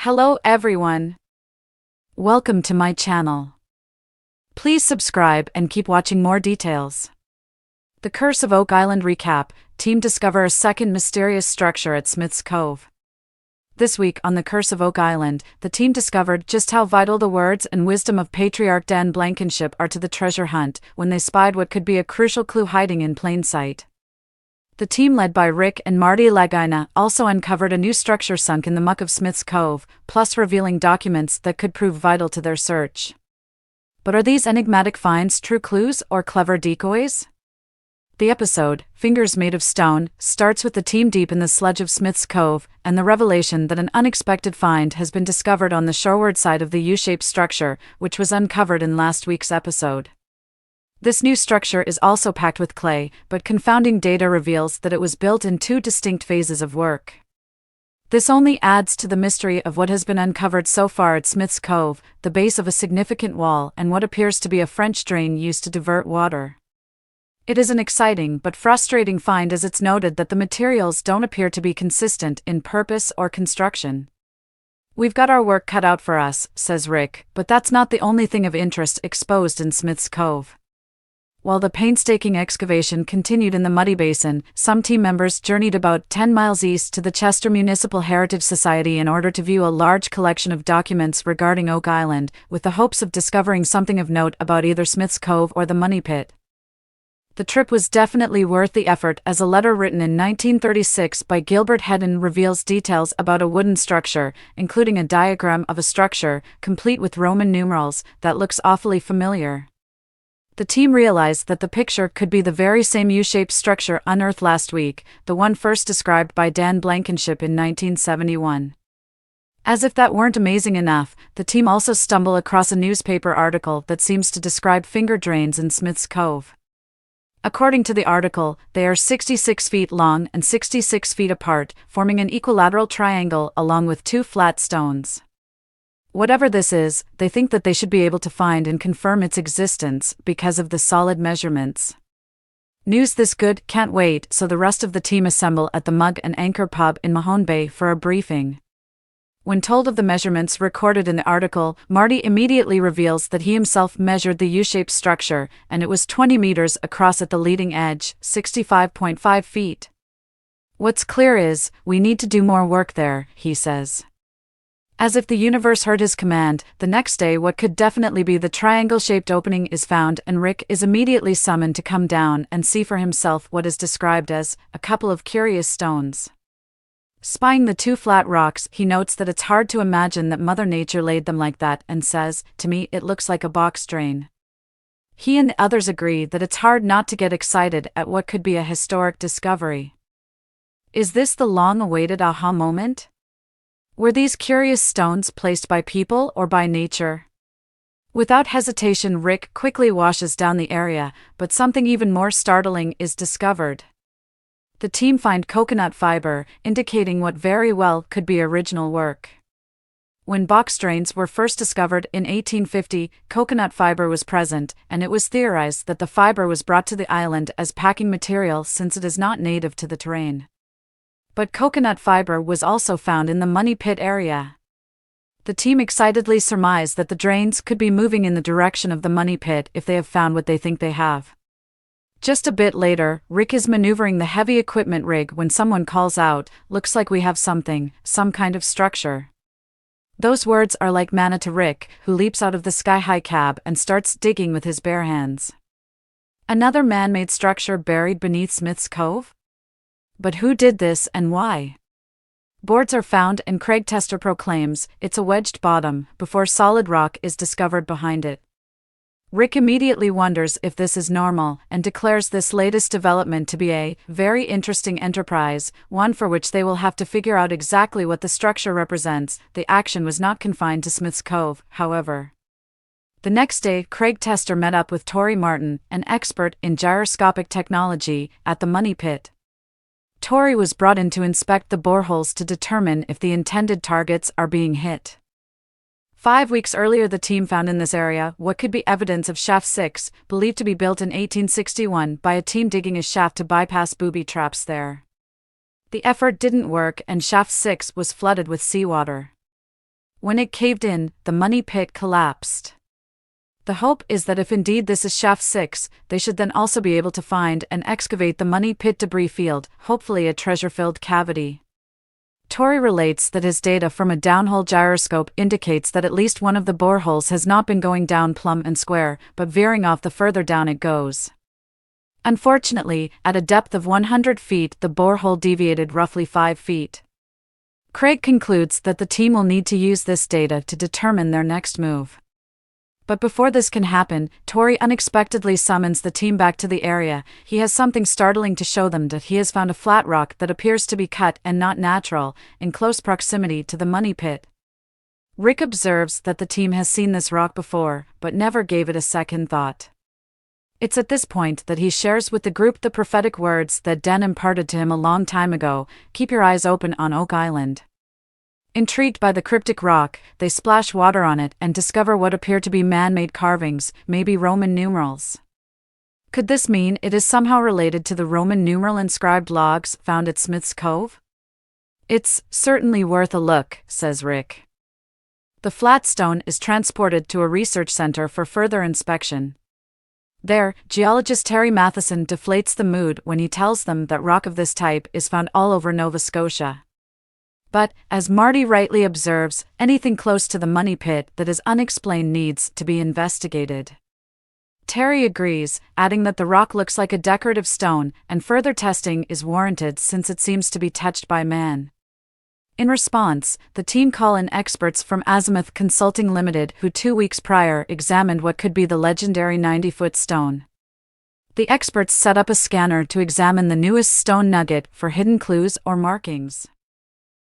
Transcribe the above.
Hello everyone. Welcome to my channel. Please subscribe and keep watching more details. The Curse of Oak Island recap: team discover a second mysterious structure at Smith's Cove. This week on The Curse of Oak Island, the team discovered just how vital the words and wisdom of Patriarch Dan Blankenship are to the treasure hunt when they spied what could be a crucial clue hiding in plain sight. The team led by Rick and Marty Lagina also uncovered a new structure sunk in the muck of Smith's Cove, plus revealing documents that could prove vital to their search. But are these enigmatic finds true clues or clever decoys? The episode, Fingers Made of Stone, starts with the team deep in the sludge of Smith's Cove, and the revelation that an unexpected find has been discovered on the shoreward side of the U-shaped structure, which was uncovered in last week's episode. This new structure is also packed with clay, but confounding data reveals that it was built in two distinct phases of work. This only adds to the mystery of what has been uncovered so far at Smith's Cove, the base of a significant wall and what appears to be a French drain used to divert water. It is an exciting but frustrating find, as it's noted that the materials don't appear to be consistent in purpose or construction. "We've got our work cut out for us," says Rick, but that's not the only thing of interest exposed in Smith's Cove. While the painstaking excavation continued in the muddy basin, some team members journeyed about 10 miles east to the Chester Municipal Heritage Society in order to view a large collection of documents regarding Oak Island, with the hopes of discovering something of note about either Smith's Cove or the Money Pit. The trip was definitely worth the effort, as a letter written in 1936 by Gilbert Hedden reveals details about a wooden structure, including a diagram of a structure, complete with Roman numerals, that looks awfully familiar. The team realized that the picture could be the very same U-shaped structure unearthed last week, the one first described by Dan Blankenship in 1971. As if that weren't amazing enough, the team also stumble across a newspaper article that seems to describe finger drains in Smith's Cove. According to the article, they are 66 feet long and 66 feet apart, forming an equilateral triangle along with two flat stones. Whatever this is, they think that they should be able to find and confirm its existence because of the solid measurements. News this good, can't wait, so the rest of the team assemble at the Mug and Anchor pub in Mahone Bay for a briefing. When told of the measurements recorded in the article, Marty immediately reveals that he himself measured the U-shaped structure, and it was 20 meters across at the leading edge, 65.5 feet. "What's clear is, we need to do more work there," he says. As if the universe heard his command, the next day what could definitely be the triangle-shaped opening is found, and Rick is immediately summoned to come down and see for himself what is described as a couple of curious stones. Spying the two flat rocks, he notes that it's hard to imagine that Mother Nature laid them like that and says, "To me it looks like a box drain." He and the others agree that it's hard not to get excited at what could be a historic discovery. Is this the long-awaited aha moment? Were these curious stones placed by people or by nature? Without hesitation, Rick quickly washes down the area, but something even more startling is discovered. The team find coconut fiber, indicating what very well could be original work. When box drains were first discovered in 1850, coconut fiber was present, and it was theorized that the fiber was brought to the island as packing material since it is not native to the terrain. But coconut fiber was also found in the Money Pit area. The team excitedly surmise that the drains could be moving in the direction of the Money Pit if they have found what they think they have. Just a bit later, Rick is maneuvering the heavy equipment rig when someone calls out, "Looks like we have something, some kind of structure." Those words are like manna to Rick, who leaps out of the sky-high cab and starts digging with his bare hands. Another man-made structure buried beneath Smith's Cove? But who did this and why? Boards are found and Craig Tester proclaims it's a wedged bottom before solid rock is discovered behind it. Rick immediately wonders if this is normal and declares this latest development to be a very interesting enterprise, one for which they will have to figure out exactly what the structure represents. The action was not confined to Smith's Cove, however. The next day, Craig Tester met up with Tori Martin, an expert in gyroscopic technology, at the Money Pit. Tori was brought in to inspect the boreholes to determine if the intended targets are being hit. 5 weeks earlier, the team found in this area what could be evidence of Shaft 6, believed to be built in 1861 by a team digging a shaft to bypass booby traps there. The effort didn't work and Shaft 6 was flooded with seawater. When it caved in, the money pit collapsed. The hope is that if indeed this is Shaft 6, they should then also be able to find and excavate the money pit debris field, hopefully a treasure-filled cavity. Tori relates that his data from a downhole gyroscope indicates that at least one of the boreholes has not been going down plumb and square, but veering off the further down it goes. Unfortunately, at a depth of 100 feet, the borehole deviated roughly 5 feet. Craig concludes that the team will need to use this data to determine their next move. But before this can happen, Tori unexpectedly summons the team back to the area. He has something startling to show them that he has found a flat rock that appears to be cut and not natural, in close proximity to the money pit. Rick observes that the team has seen this rock before, but never gave it a second thought. It's at this point that he shares with the group the prophetic words that Den imparted to him a long time ago: "Keep your eyes open on Oak Island." Intrigued by the cryptic rock, they splash water on it and discover what appear to be man-made carvings, maybe Roman numerals. Could this mean it is somehow related to the Roman numeral inscribed logs found at Smith's Cove? It's certainly worth a look, says Rick. The flat stone is transported to a research center for further inspection. There, geologist Terry Matheson deflates the mood when he tells them that rock of this type is found all over Nova Scotia. But, as Marty rightly observes, anything close to the money pit that is unexplained needs to be investigated. Terry agrees, adding that the rock looks like a decorative stone, and further testing is warranted since it seems to be touched by man. In response, the team call in experts from Azimuth Consulting Limited, who 2 weeks prior examined what could be the legendary 90-foot stone. The experts set up a scanner to examine the newest stone nugget for hidden clues or markings.